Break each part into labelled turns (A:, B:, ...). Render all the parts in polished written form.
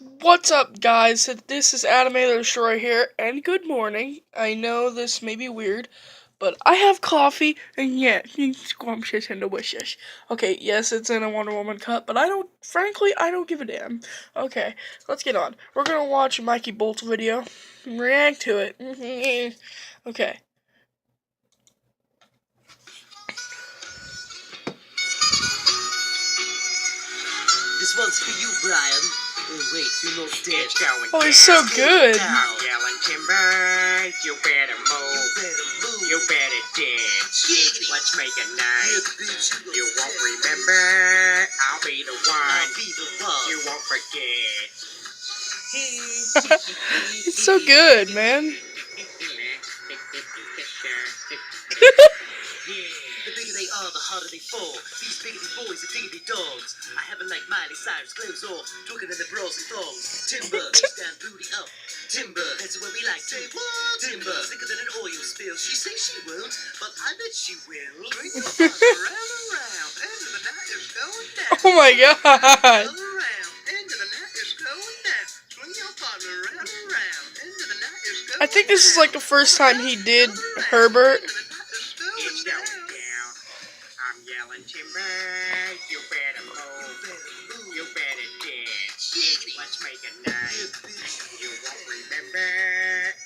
A: What's up, guys? This is Anime the Destroyer here, and good morning. I know this may be weird, but I have coffee, and yeah, it's scrumptious and delicious. Okay, yes, it's in a Wonder Woman cup, but frankly, I don't give a damn. Okay, let's get on. We're gonna watch a Mikey Bolt video, and react to it. Okay.
B: This one's for you, Brian. Oh, wait, you're not dead.
A: Oh, he's so good.
C: Yelling timber, you better move. You better dance. Let's make a night. You won't remember. I'll be the one. You won't forget.
A: It's so good, man.
B: The bigger they are, the harder they fall. These biggity boys are biggity dogs. I haven't like Miley Cyrus, clothes off, talking in the bras and thongs. Timber, stand booty up. Timber, that's what we like to. Timber, thicker than an oil spill. She say she won't, but I bet she will. Bring your partner round and round. End of the night is going down.
A: Oh my god.
B: Round and round. End of the night is going down. Swing your partner round and round. End of the night is going down.
A: I think this is like the first time he did Herbert.
C: It's going down. I'm yelling timber, you better move. You better dance. Let's make a night. You won't remember.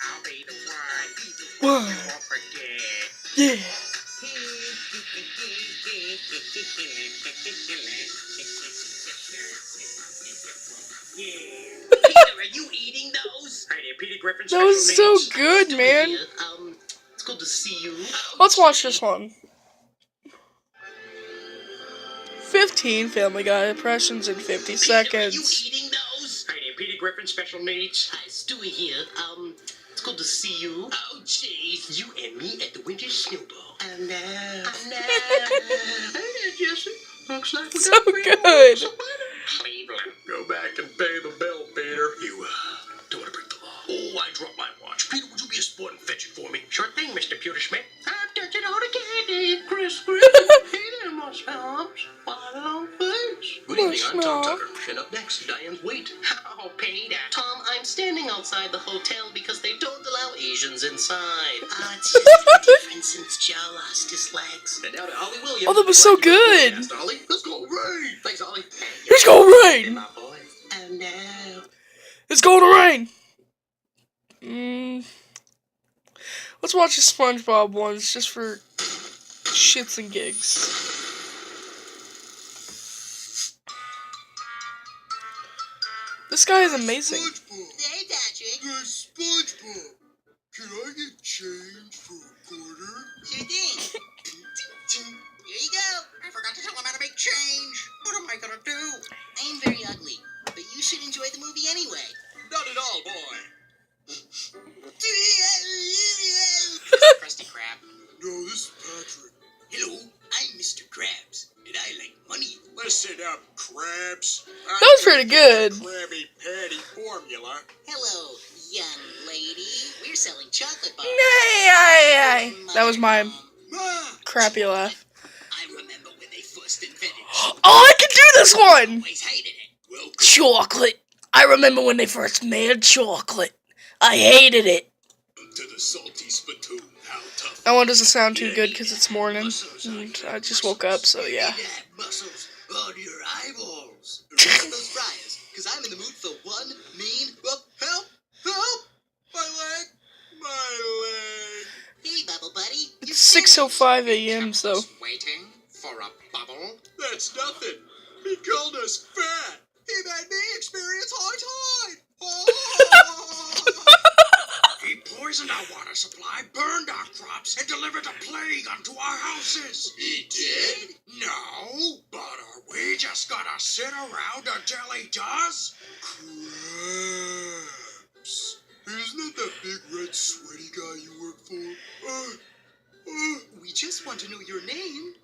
C: I'll be the one. You won't forget.
A: Yeah.
B: Peter, are you eating those?
C: Hey there, Petey Griffin.
A: That was so good, man.
B: It's good to see you.
A: Let's watch this one. 15 Family Guy impressions in 50
B: Peter, are you
A: seconds.
B: eating those?
C: Hey there, Petey Griffin, special needs.
B: Hi, Stewie here. It's good to see you. Oh, jeez. You and me at the winter snowball. I know.
C: Hey there, Jesse. Looks like we
A: So
C: got three
A: good.
C: more. Cleveland. Go back and pay the bill, Peter. You, don't want to break the law. Oh, I dropped my watch. Peter, would you be a sport and fetch it for me? Sure thing, Mr. Pewtersmith. I'm touching all the candy, Chris Griffin. Hey there, Mushrooms. Bottle on face. Good evening, I'm Tom
A: Mushroom.
C: Tucker. And up next, Diane's Wait. Oh, Peter.
B: Tom, I'm standing outside the hotel because they don't allow Asians inside. It's just a difference since Joe lost his legs.
C: And now to Ollie Williams.
A: Oh, that was so good.
C: Yes, Ollie. Let's go, Ray. Thanks, Ollie.
A: It's gonna
C: Hey,
A: rain.
C: my boy.
B: Oh, no.
A: It's gonna rain. Let's watch the SpongeBob ones just for shits and gigs. This guy is amazing.
B: Hey, Patrick.
D: Hey, SpongeBob, can I get change for a quarter?
B: Sure thing. Here you go. I forgot to tell him how to make change. What am I gonna do? I am very ugly, but you should enjoy the movie anyway.
C: Not at all, boy.
B: Krusty Krab.
D: No, this is Patrick.
B: Hello, I'm Mr. Krabs, and I like money.
C: Listen up, crabs.
A: That was pretty good.
C: Krabby Patty formula.
B: Hello, young lady. We're selling chocolate bars.
A: That was my
B: Ma,
A: crappy laugh.
B: I remember when they first invented
A: Oh, I can do this one!
B: always hated it. Welcome
A: Chocolate. I remember when they first made chocolate. I hated it.
D: To the salty spittoon. How tough.
A: That one doesn't sound too good because it's morning. And I just woke up, so yeah.
B: You have muscles on your eyeballs. Around those fryers, because I'm in the mood for one mean. Help!
D: My leg.
B: Hey, Bubble Buddy.
A: It's 6:05 a.m., so.
C: Waiting for a bubble.
D: That's nothing. He called us fat. He made me experience high tide.
C: He poisoned our water supply, burned our crops, and delivered a plague unto our houses.
D: He did?
C: No, but are we just gonna sit around until he does?
D: Crabs. Isn't that the big red sweaty guy you work for?
B: We just want to know your name.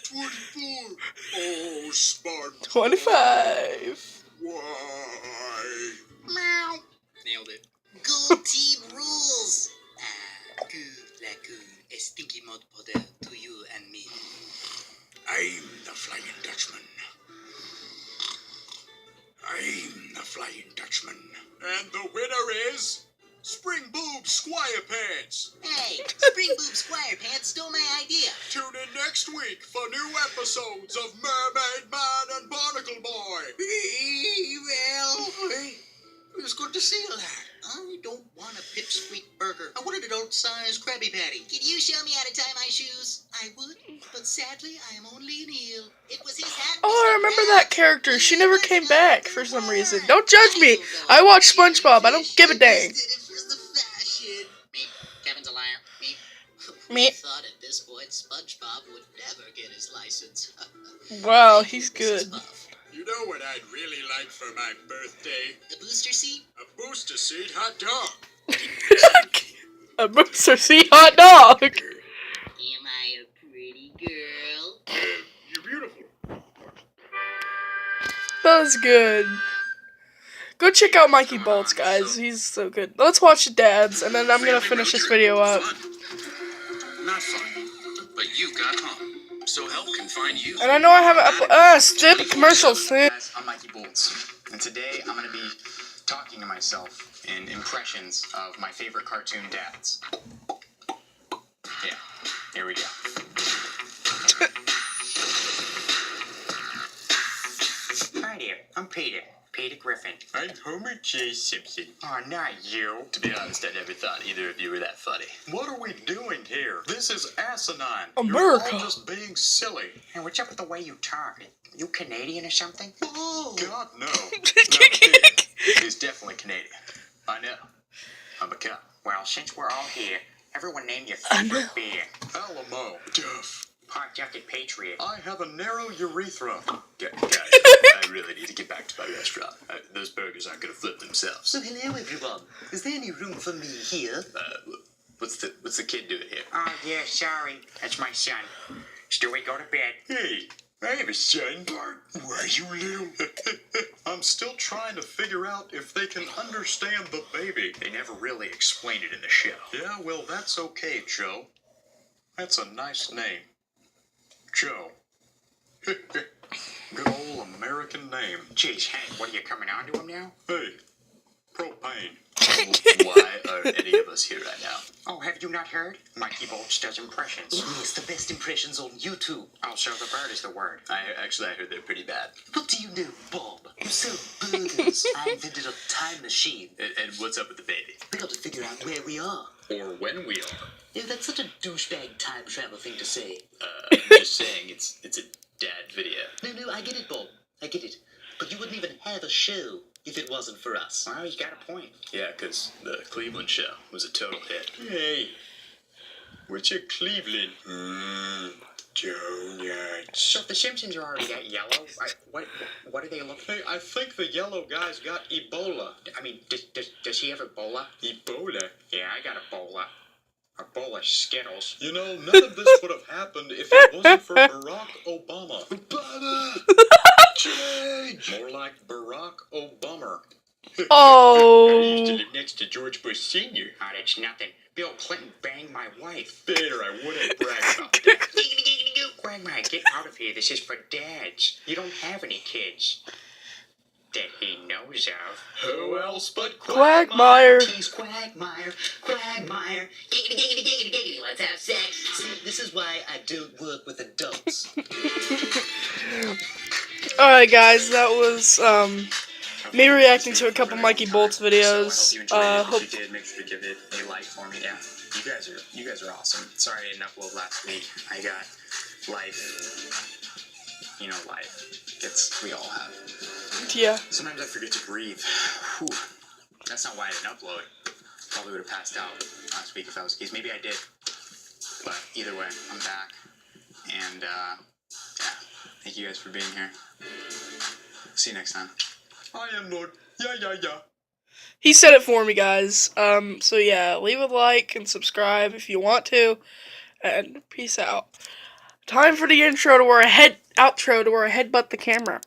D: 24. Oh, smart.
A: 25.
D: Why?
B: Meow.
C: Nailed it.
B: Gold team rules. Good lagoon. A stinky mud powder to you and me.
C: I'm the Flying Dutchman.
D: Flying Dutchman. And the winner is Spring Boob Squire Pants.
B: Hey, Spring Boob Squire Pants stole my idea.
D: Tune in next week for new episodes of Mermaid Man and Barnacle Boy.
B: Well, it was good to see you, lad. I don't want a pipsqueak burger. I wanted an old-sized Krabby Patty. Can you show me how to tie my shoes? I would, but sadly, I am only an eel. It was his hat.
A: Oh, I
B: Mr.
A: remember
B: Krabs.
A: that character. She
B: He
A: never
B: was
A: came
B: not
A: back
B: the
A: for some
B: one.
A: reason. Don't judge me. I watch SpongeBob. I don't give a dang.
B: It was the fashion. Me, Kevin's a liar. Me.
A: Me.
B: We thought at this point SpongeBob would never get his license.
A: Wow,
B: Thank you,
A: he's
B: Mrs.
A: good.
B: Puff.
D: You know what I'd really like for my birthday?
B: The booster seat?
D: A booster seat hot dog.
A: A booster seat hot dog.
B: Am I a pretty girl?
D: You're beautiful.
A: That was good. Go check out Mikey Bolts, guys. He's so good. Let's watch the dads, and then I'm gonna finish this video up.
C: Not fun, but you got home, so help can find you.
A: And I know I haven't stupid commercials.
E: Guys, I'm Mikey Bolts, and today I'm going to be talking to myself in impressions of my favorite cartoon dads. Yeah, here we go. Hi there, I'm Peter Griffin.
C: I'm Homer J. Simpson.
E: Oh, not you.
C: To be honest, I never thought either of you were that funny.
D: What are we doing here? This is asinine.
A: America.
D: You're all just being silly.
E: Hey, what's up with the way you talk? You Canadian or something?
D: Oh, God, no.
C: He's definitely Canadian. I know. I'm a cop.
E: Well, since we're all here, everyone name your
A: I know.
E: favorite beer.
D: Alamo. Duff.
E: Hot Jacket Patriot.
D: I have a narrow urethra.
C: Guys, I really need to get back to my restaurant. Those burgers aren't gonna flip themselves.
B: So hello, everyone. Is there any room for me here?
C: What's the kid doing here?
E: Oh, yeah, sorry. That's my son. Should we go to bed?
D: Hey, I have a son. Why, you little... I'm still trying to figure out if they can understand the baby.
C: They never really explained it in the show.
D: Yeah, well, that's okay, Joe. That's a nice name. Joe. Good old American name.
E: Jeez, Hank, what are you coming on to him now?
D: Hey, propane.
C: Why are any of us here right now?
E: Oh, have you not heard? Mikey Bolts does impressions.
B: Yes, the best impressions on YouTube.
E: Oh, so the bird is the word.
C: I heard they're pretty bad.
B: What do you know, Bob? You sell burgers. I invented a time machine.
C: And what's up with the baby?
B: We got to figure out where we are.
C: Or when we are?
B: Yeah, that's such a douchebag time travel thing to say.
C: I'm just saying it's a dad video.
B: No, I get it, Bob. I get it. But you wouldn't even have a show if it wasn't for us.
E: Well, you got a point.
C: Yeah, because the Cleveland show was a total hit.
D: Hey, what's your Cleveland? Donuts.
E: So if the Simpsons are already that yellow, what do they look like?
D: Hey, I think the yellow guy's got Ebola.
E: I mean, does he have Ebola?
D: Ebola?
E: Yeah, I got Ebola. A bowl of Skittles.
D: You know, none of this would have happened if it wasn't for Barack Obama. Obama! Change! More like Barack Obama.
C: I used to
A: Oh.
C: live next to George Bush Sr.
E: Oh, that's nothing. Bill Clinton banged my wife.
C: Better I wouldn't brag about that.
E: Quagmire, get out of here. This is for dads. You don't have any kids. That he knows of.
C: Who else but
A: Quagmire.
B: He's Quagmire. Quagmire. Giggity, giggity, giggity, giggity. Let's have sex. See, this is why I don't work with adults.
A: Alright, guys, that was me reacting to a couple Mikey Bolts videos. Hope
E: If you did, make sure to give it a like for me. Yeah, you guys are awesome. Sorry I didn't upload last week. I got life. You know, life. We all have.
A: yeah.
E: Sometimes I forget to breathe. Whew. That's not why I didn't upload. Probably would have passed out last week if that was the case. Maybe I did. But either way, I'm back. And, yeah. Thank you guys for being here. See you next time.
D: I am Lord. Yeah.
A: He said it for me, guys. So yeah, leave a like and subscribe if you want to. And peace out. Time for the outro to where I headbutt the camera.